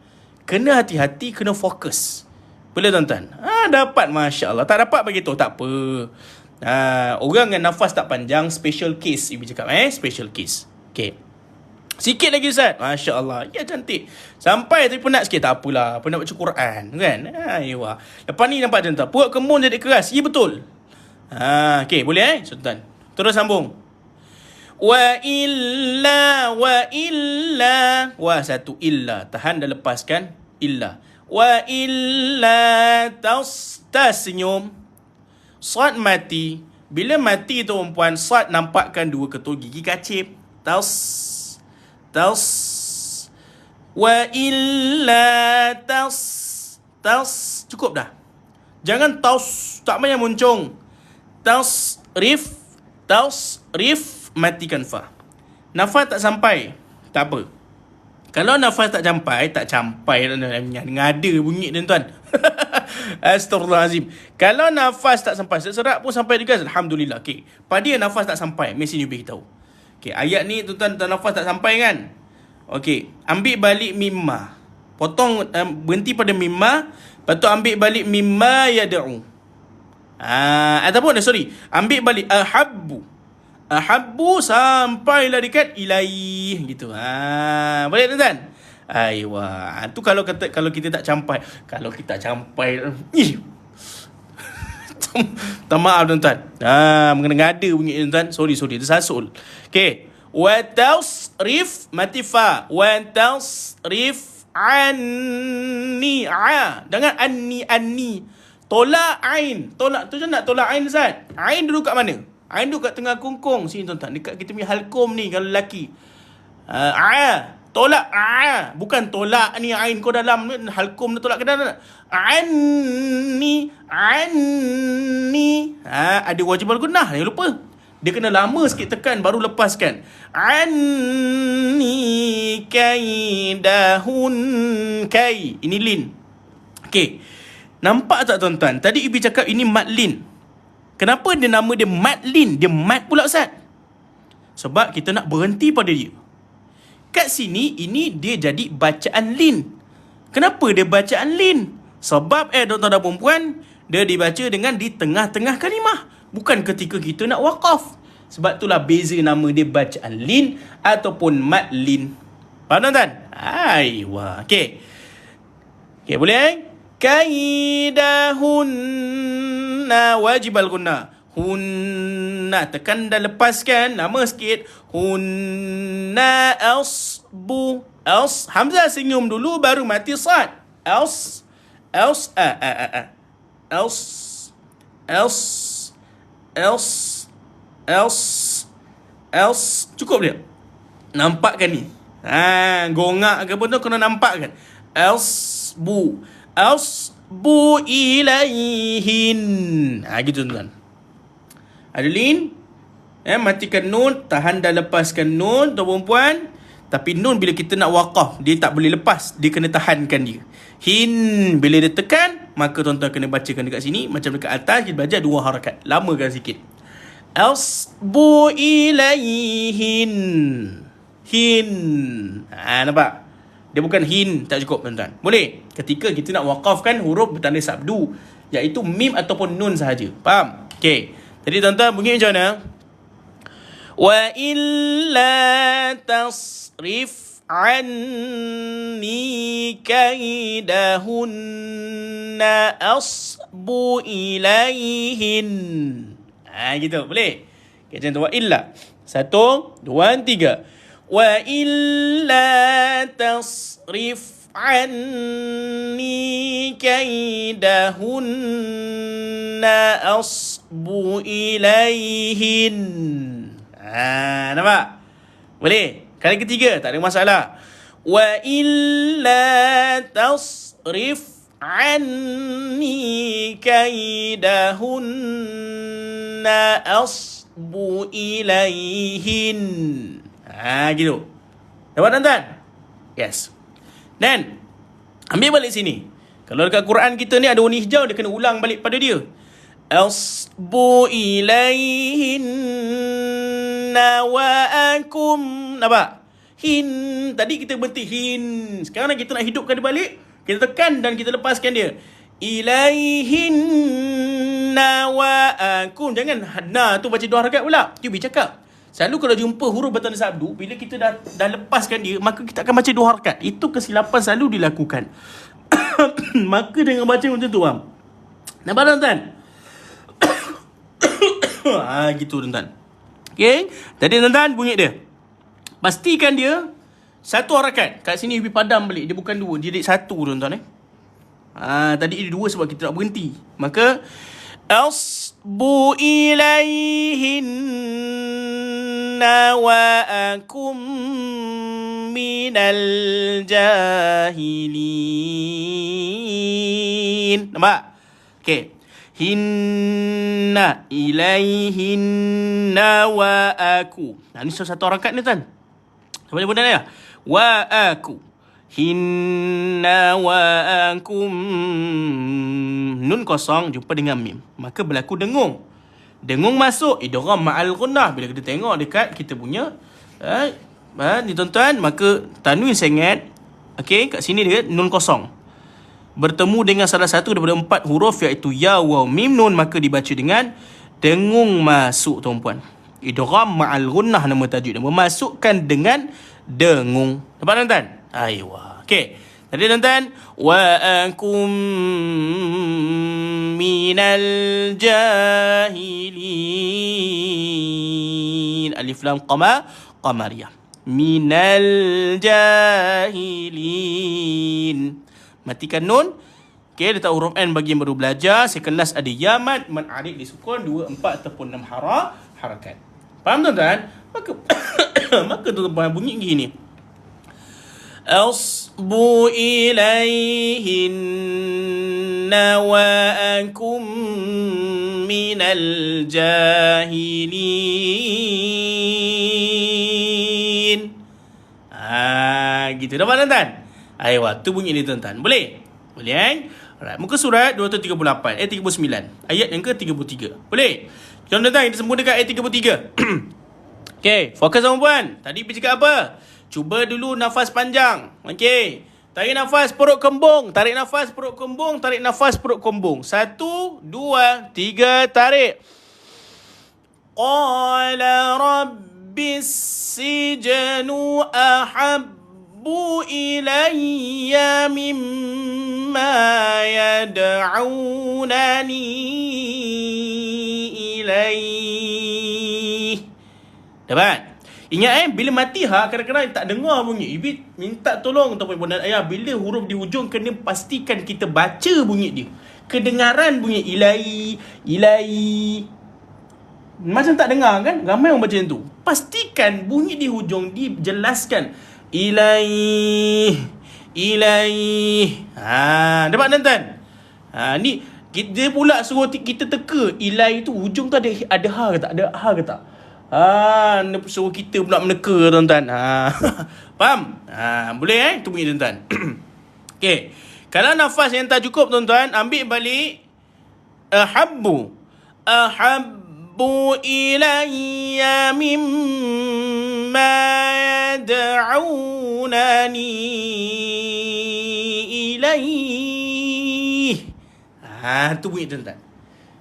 Kena hati-hati, kena fokus. Boleh tuan-tuan? Dapat masya-Allah. Tak dapat bagi tahu tak apa. Orang dengan nafas tak panjang, special case Yubi cakap special case. Okey. Sikit lagi Ustaz. Masya-Allah. Ya cantik. Sampai tapi penat sikit tak apalah. Penat baca Quran kan. Lepas ni nampak tuan-tuan. Perut kembung jadi keras. Ya betul. Okey, boleh tuan-tuan. Terus sambung. Wa illa satu illa. Tahan dah lepaskan. Illa. Wa illa tas senyum. Sad mati. Bila mati tu perempuan, sad nampakkan dua ketul gigi kacip. Tas. Wa illa tas. Cukup dah. Jangan taus. Tak payah muncung. Rif. Matikan fa. Nafas tak sampai, tak apa. Kalau nafas tak sampai ngada bunyi tuan-tuan. Astaghfirullahalazim. Kalau nafas tak sampai, serak pun sampai juga, alhamdulillah. Okey, pada nafas tak sampai, mesti ni beritahu. Okey, ayat ni tuan-tuan nafas tak sampai kan? Okey, ambil balik mimma. Potong berhenti pada mimma, lepas tu ambil balik mimma yad'u. Ataupun ambil balik ahabbu sampailah dekat ilaih gitu. Boleh tuan-tuan? Tu kalau kita tak sampai. Kalau kita tak sampai tak maaf tuan-tuan. Mengada bunyi tuan-tuan. Sorry tersasul. Okey. Wa tasrif mati fa. Wa tasrif anni dengan anni. Tolak ain. Tolak tu je nak tolak ain Ustaz. Ain dulu kat mana? Ain duduk kat tengah kungkung. Sini tuan-tuan. Dekat kita punya halkom ni kalau lelaki. Tolak. Bukan tolak ni ain kau dalam ni. Halkom dia tolak ke dalam. Anni. Ada wajib al-gunnah. Jangan lupa. Dia kena lama sikit tekan baru lepaskan. Anni kaidahun kai. Ini lin. Okey. Nampak tak tuan-tuan? Tadi Ibi cakap ini mad lin. Kenapa dia nama dia mad lin? Dia mad pula Ustaz. Sebab kita nak berhenti pada dia. Kat sini, ini dia jadi bacaan lin. Kenapa dia bacaan lin? Sebab tuan-tuan dan perempuan, dia dibaca dengan di tengah-tengah kalimah. Bukan ketika kita nak waqaf. Sebab itulah beza nama dia bacaan lin ataupun mad lin. Faham tuan-tuan? Okey. Okey, boleh kaidahunna, wajib al-gunnah. Hunna, tekan dan lepaskan, lama sikit. Hunna asbu, hamzah senyum dulu baru mati sad. Els els els els els, cukup dia. Nampak kan ni? Gongak ke apa tu kena nampak kan? Elsbu ilaihin. Gitu tuan. Ada lin. Matikan nun, tahan dan lepaskan nun, tuan-puan. Tapi nun bila kita nak waqaf, dia tak boleh lepas, dia kena tahankan dia. Hin, bila dia tekan, maka tuan-tuan kena bacakan dekat sini, macam dekat atas kita baca 2 harakat. Lamakan sikit. Asbu ilaihin. Hin. Nampak? Dia bukan hin, tak cukup tuan-tuan. Boleh? Ketika kita nak waqafkan huruf bertanda sabdu, iaitu mim ataupun nun sahaja. Faham? Okey. Jadi tuan-tuan bunyi macam mana? Wa illa tasrif anni kaidahunna asbu ilaihin. Gitu, boleh? Okay, macam tu, wa illa. 1, 2, 3. Wa illa tasrif anni kaidahunna asbu ilaihin. Nampak? Boleh? Kali ketiga, tak ada masalah. Wa illa tasrif anni kaidahunna asbu ilaihin. Gitu. Dapat tuan-tuan? Yes. Dan ambil balik sini. Kalau dekat Quran kita ni ada warna hijau, dia kena ulang balik pada dia. Asbu ilaihin wa akum. Nampak? Hin. Tadi kita berhenti hin. Sekarang kita nak hidupkan dia balik. Kita tekan dan kita lepaskan dia. Ilaihin wa akum. Jangan na tu baca 2 harakat pula. Tu biar cakap. Selalu kalau jumpa huruf bertanda sabdu, bila kita dah lepaskan dia, maka kita akan baca 2 harakat. Itu kesilapan selalu dilakukan. Maka dengan baca macam tu, nampak tuan-tuan? Gitu tuan-tuan. Okay. Jadi tuan-tuan bunyi dia. Pastikan dia 1 harakat. Kat sini lebih padam balik. Dia bukan 2. Dia 1 tuan-tuan. Tadi dia 2 sebab kita nak berhenti. Maka asbu ilaihin wa akum minal jahilin. Nampak? Okay. Hinna ilaihinna wa aku. Ini 1 harakat ni tuan. Sampai benda ni ya. Wa aku. Hinna wa akum. Nun kosong jumpa dengan mim. Maka berlaku dengung. Dengung masuk idgham ma'al gunnah. Bila kita tengok dekat kita punya ni tuan-tuan, maka tanwin sengat. Okey, kat sini dia nun kosong. Bertemu dengan salah satu daripada 4 huruf iaitu ya, waw, mim, nun, maka dibaca dengan dengung masuk tuan-puan. Idgham ma'al gunnah nama tajuk dia. Memasukkan dengan dengung. Nampak tuan-tuan? Aywa. Okey. Tadi tuan-tuan, wa akum minal jahilin. Alif lam qamariyah. Minal jahilin. Matikan nun. Okay, letak huruf N bagi yang baru belajar. Sekelas ada yamat, man arid disukun 2, 4 ataupun 6 harakat. Faham tuan-tuan? Maka tuan-tuan bunyi gini. Asbu ilaihinna wa akum minal jahilin. Gitu. Dapat tuan-tuan? Aywa, tu bunyi ni tuan-tuan. Boleh? Boleh Alright, muka surat 238, 39. Ayat yang ke-33. Boleh? Tuan-tuan, kita sembung dekat ayat 33. Okay, fokus tuan-puan. Tadi pergi cakap apa? Cuba dulu nafas panjang. Okay. Tarik nafas perut kembung. Tarik nafas perut kembung. Tarik nafas perut kembung. 1, 2, 3, tarik. Qala rabbis sijnu ahab ilayya mimma yad'unani ilaih. Dapat? Ingat bila mati kadang-kadang tak dengar bunyi. Ibi minta tolong tuan-tuan dan ayah, bila huruf di hujung kena pastikan kita baca bunyi dia. Kedengaran bunyi ilahi. Macam tak dengar kan? Ramai orang baca macam tu. Pastikan bunyi di hujung dijelaskan. Ilaih. Dapat tuan-tuan? Ni dia pula suruh kita teka. Ilaih tu hujung tu ada ha ke tak? Ada ha ke tak? Suruh kita pula meneka tuan-tuan. Faham? Boleh tu bunyi tuan-tuan. Okey. Kalau nafas yang tak cukup tuan-tuan, ambil balik ahabbu ilayya mimma yad'unani ilaih. Tu bunyi tuan-tuan.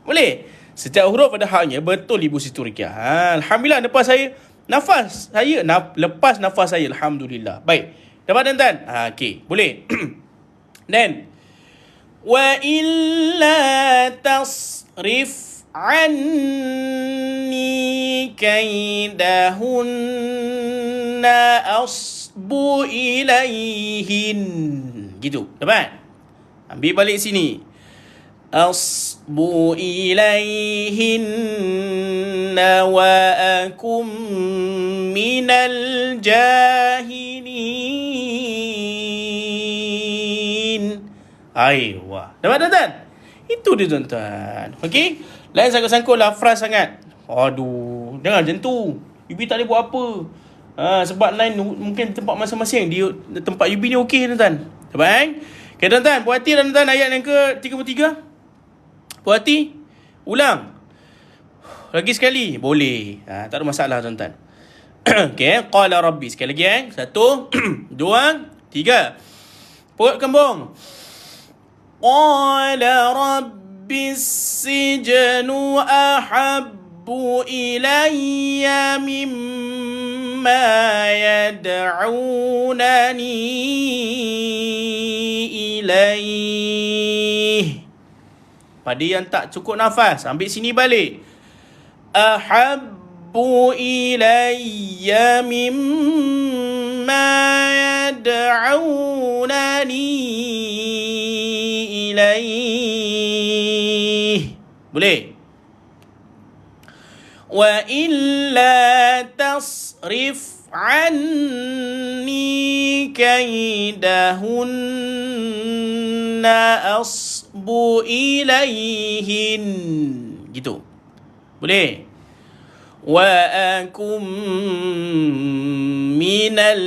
Boleh? Setiap huruf ada haknya. Betul Ibu Siti Ruqyah. Alhamdulillah lepas lepas nafas saya. Alhamdulillah. Baik. Dapat tuan-tuan? Okey. Boleh. Dan wa illa tasrif anni kaidahunna asbu ilaihin. Gitu. Dapat? Ambil balik sini. Asbu ilaihinna wa akum minal jahilin. Aywa. Dapat tuan-tuan? Itu dia tuan-tuan. Okey? Lain sangkut-sangkut lafaz sangat. Aduh, jangan macam tu. Ibi tak boleh buat apa. Sebab lain mungkin tempat masing-masing. Tempat Ibi ni okey tuan-tuan. Dapat? Okey tuan-tuan, puas hati tuan-tuan ayat yang ke-33. Puas hati? Ulang. Lagi sekali? Boleh. Tak ada masalah tuan-tuan. Okey, qala rabbi. Sekali lagi 1, 2, 3. Perut kembung. Qala rabbis sijnu ahabbu ilayya mimma yad'unani ilaih. Pada yang tak cukup nafas, ambil sini balik. Ahabbu ilayya mimma yad'unani ilaih. Boleh? Wa illa tasrif anni kaidahunna asbu ilaihin. Gitu. Boleh? Wa akum minal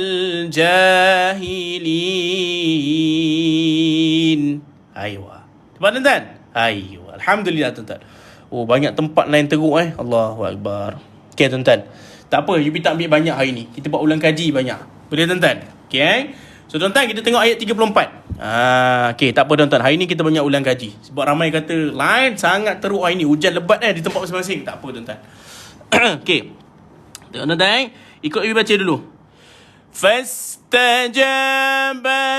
jahilin. Aywa. Cepat tuan-tuan? Aywa. Alhamdulillah tuan-tuan. Oh, banyak tempat lain teruk Allahu Akbar. Okey tuan-tuan. Tak apa, you tak ambil banyak hari ni. Kita buat ulang kaji banyak. Boleh tuan-tuan? Okey. So tuan-tuan, kita tengok ayat 34. Okey, tak apa tuan-tuan. Hari ni kita banyak ulang kaji. Sebab ramai kata lain sangat teruk hari ni. Hujan lebat di tempat masing-masing. Tak apa tuan-tuan. Okey. Tuan-tuan, ikut you baca dulu. Fastajaba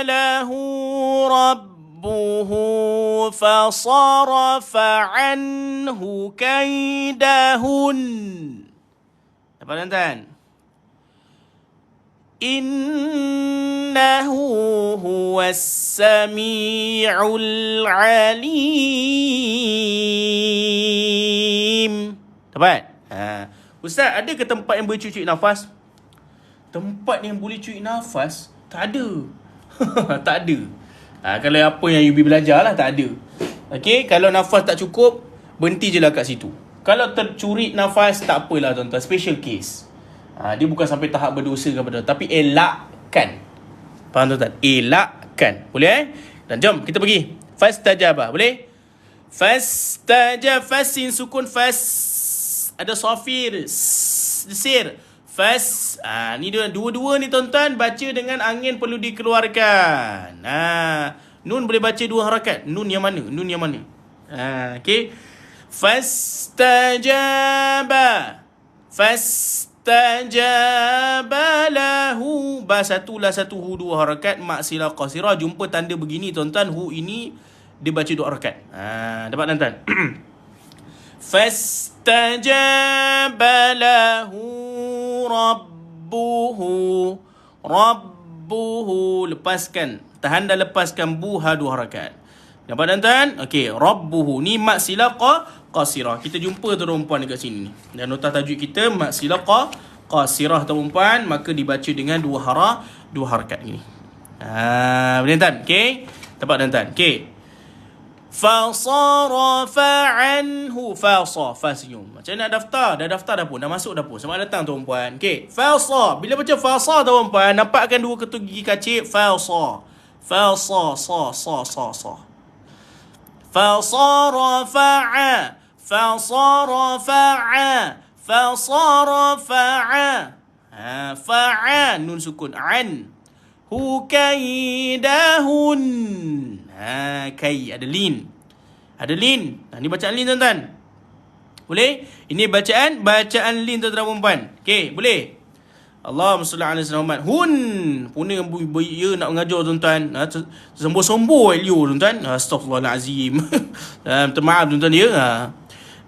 lahu rabbuhu fasarafa anhu kaidahun. Apa tuan-tuan? Innahu huwas sami'ul alim. Dapat? Ustaz, ada ke tempat yang boleh cuci nafas? Tempat yang boleh cuci nafas? Tak ada. Tak ada. Kalau apa yang you belajar lah, tak ada. Okey, kalau nafas tak cukup, berhenti je lah kat situ. Kalau tercuri nafas, tak apalah tuan-tuan. Special case. Dia bukan sampai tahap berdosa ke apa, tapi elakkan. Faham tuan-tuan? Elakkan. Boleh Dan jom kita pergi. Fastajabah. Boleh? Fastajab. Fasin sukun fas. Ada safir. Sir. Fas. Ni dua-dua ni tuan-tuan, baca dengan angin perlu dikeluarkan. Nun boleh baca dua harakat. Nun yang mana? Okey. Fastajaba. Fastajaba lahu. Ba satu la satu hu dua harakat, mak sila qasirah. Jumpa tanda begini tuan-tuan, hu ini dia baca dua harakat. Dapat tuan-tuan? Fastajaba lahu rabbuhu. Rabbuhu, lepaskan, tahan dan lepaskan buha dua harakat. Dapat tuan-tuan? Okey, rabbuhu ni mak sila qasirah. Kita jumpa tuan puan dekat sini. Dan nota tajuk kita mak sila qasirah tuan puan, maka dibaca dengan dua harakat ni. Boleh tuan? Okey. Dapat tuan-tuan? Okey. Fasarafa anhu. Fa senyum. Macam mana daftar? Dah daftar dah pun. Dah masuk dah pun. Selamat datang tuan puan. Okey. Fasa. Bila baca fasa tuan puan, nampakkan dua ketul gigi kacip. Fasa. Fasa. Sa. Fasarafa'a. Fasarafa'a. Fasarafa'a. Fa'a. Nun sukun. An. Hu kaidahun. Kai. Ada lin. Ada lin. Ni bacaan lin tuan-tuan. Boleh? Ini bacaan lin tuan-tuan perempuan. Okey, boleh? Allahumma salli ala sayyidina Muhammad. Hun. Punya ya nak mengajar tuan-tuan. Sombong-sombong Elio tuan-tuan. Astaghfirullahalazim. Minta maaf tuan-tuan ya.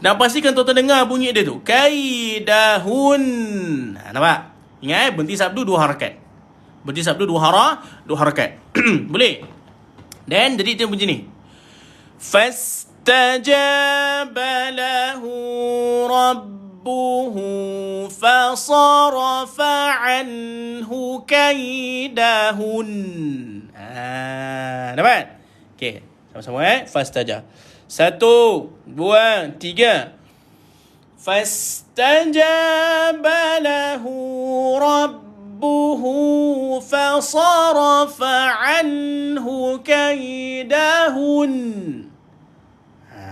Nak pastikan tuan-tuan dengar bunyi dia tu. Kaidahun. Nampak? Ingat berhenti sabdu dua harakat. Berhenti sabdu dua harakat. Boleh? Dan jadi dia macam ni. Fastajaba lahu rabbuhu fasarafa anhu kaidahun. Dapat? Okey, sama-sama fastajab. 1, 2, 3. Fastajaba lahu rabbuhu fasarafa anhu kaidahun.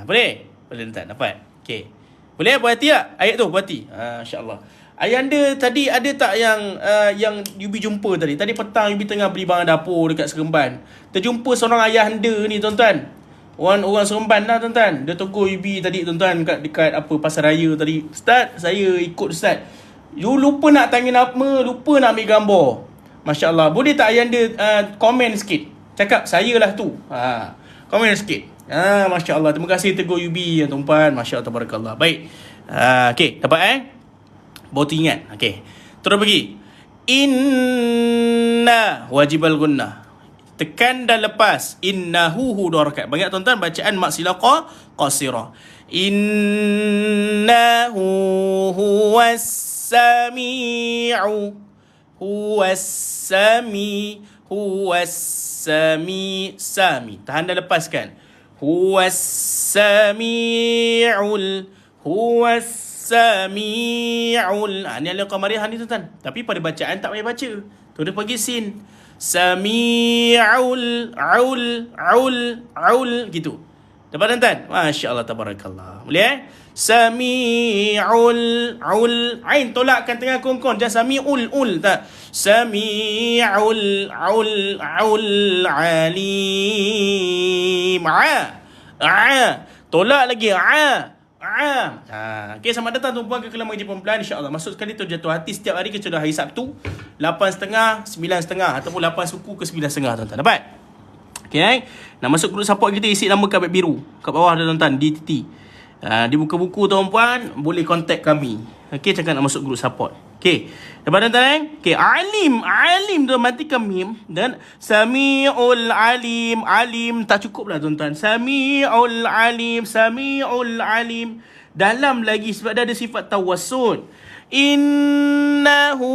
Boleh? Boleh tuan, dapat? Okey. Boleh buat hati tak? Ayat tu buat hati. Insya-Allah. Ayanda tadi ada tak yang Yubi jumpa tadi? Tadi petang Yubi tengah beli barang dapur dekat Seremban. Terjumpa seorang ayahanda ni tuan-tuan. Orang Seremban lah tuan-tuan. Dia tegur Yubi tadi tuan-tuan dekat apa pasar raya tadi. Ustaz, saya ikut Ustaz. You lupa nak tanya nama, lupa nak ambil gambar. Masya-Allah. Boleh tak ayanda komen sikit? Cakap saya lah tu. Komen sikit. Masya Allah. Terima kasih tegur Yubi tuan-tuan. Masya Allah, tabarakallah. Baik. Okey, dapat baru ingat. Okey. Terus pergi. Inna wajibal gunnah. Tekan dan lepas. Innahu hu dua rakaat. Banyak tuan-tuan bacaan mak sila qasirah. Innahu huwas sami'u. Huwas sami. Tahan dan lepaskan. Huwas sami'ul. Ni Al-Qamariyah ni tuan-tuan. Tapi pada bacaan tak payah baca. Tu dia panggil sin. Sami'ul aul gitu. Dapat tuan-tuan? Masya-Allah tabarakallah. Boleh Sami'ul ain tolakkan tengah kongkong. Jangan sami'ul tak. Sami'ul alim. Tolak lagi. Okey, selamat datang tuan-puan ke Kelam Mengaji Perempuan, insya-Allah. Masuk sekali tu jatuh hati setiap hari kecuali hari Sabtu 8.30, 9.30 ataupun 8 suku ke 9.30 tuan-tuan. Dapat? Okey, nak masuk grup support kita, isi nama kat biru kat bawah ada tuan-tuan, DTT. Di buku-buku tuan-puan boleh contact kami. Okey, cakap nak masuk grup support. Okey. Dapat tuan-tuan? Okey, alim tu matikan mim dan samiul alim tak cukup lah tuan-tuan. Samiul alim. Dalam lagi sebab dia ada sifat tawassul. Innahu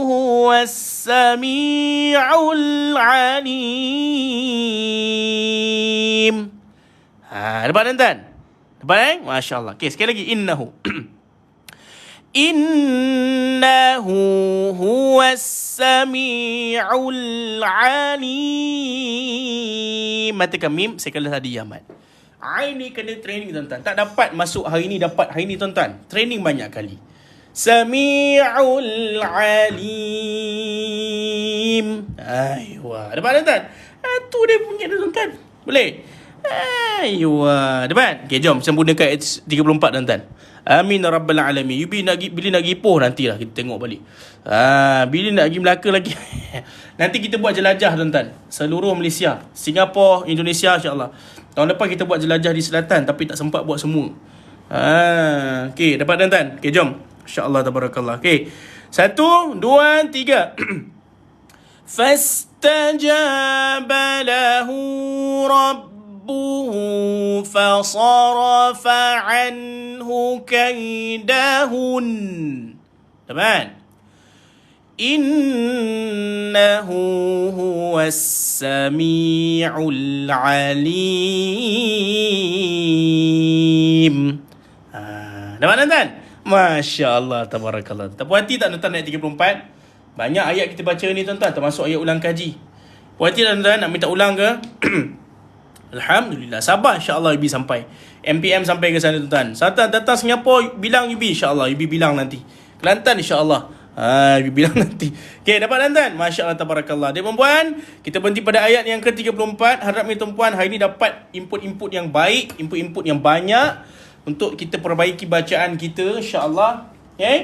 huwas samiul alim. Dapat tuan-tuan? Dapat Masya-Allah. Okey, sekali lagi innahu. Innahu huwas sami'ul alim. Matikan mim sekali tadi Ahmad. Ain ni kena training tuan-tuan. Tak dapat masuk hari ni, dapat hari ni tuan-tuan. Training banyak kali. Sami'ul alim. Aywa. Dapat tuan-tuan? Tu dia punya tuan-tuan. Boleh? Ayuh, dapat? Okay, jom sempurnakan ayat 34 tuan-tuan. Amin ya rabbal alamin. Bila nak pergi Ipoh nantilah kita tengok balik. Bila nak pergi Melaka lagi. Nanti kita buat jelajah tuan-tuan. Seluruh Malaysia, Singapura, Indonesia insya-Allah. Tahun lepas kita buat jelajah di selatan tapi tak sempat buat semua. Okey, dapat tuan-tuan? Okey, jom. Insya-Allah tabarakallah. Okey. 1 2 3. فاستجاب له ربه فصرف عنه كيدهن. تمام. إنه هو السميع العليم. Dapat tuan-tuan? Masya Allah, tabarakallah. Tak puas hati tak tuan-tuan ayat 34? Banyak ayat kita baca ni tuan-tuan, termasuk ayat ulang kaji. Puas hati tuan-tuan nak minta ulang ke? Alhamdulillah. Sabar, insya-Allah Ibi sampai. MPM sampai ke sana tuan-tuan. Datang Singapura, bilang Ibi, insya-Allah Ibi bilang nanti. Kelantan insya-Allah. Ibi bilang nanti. Okey, dapat tuan-tuan? Masya-Allah tabarakallah. Dia perempuan, kita berhenti pada ayat yang ke-34. Harap ni tuan-puan hari ni dapat input-input yang baik, input-input yang banyak untuk kita perbaiki bacaan kita insya-Allah. Okey.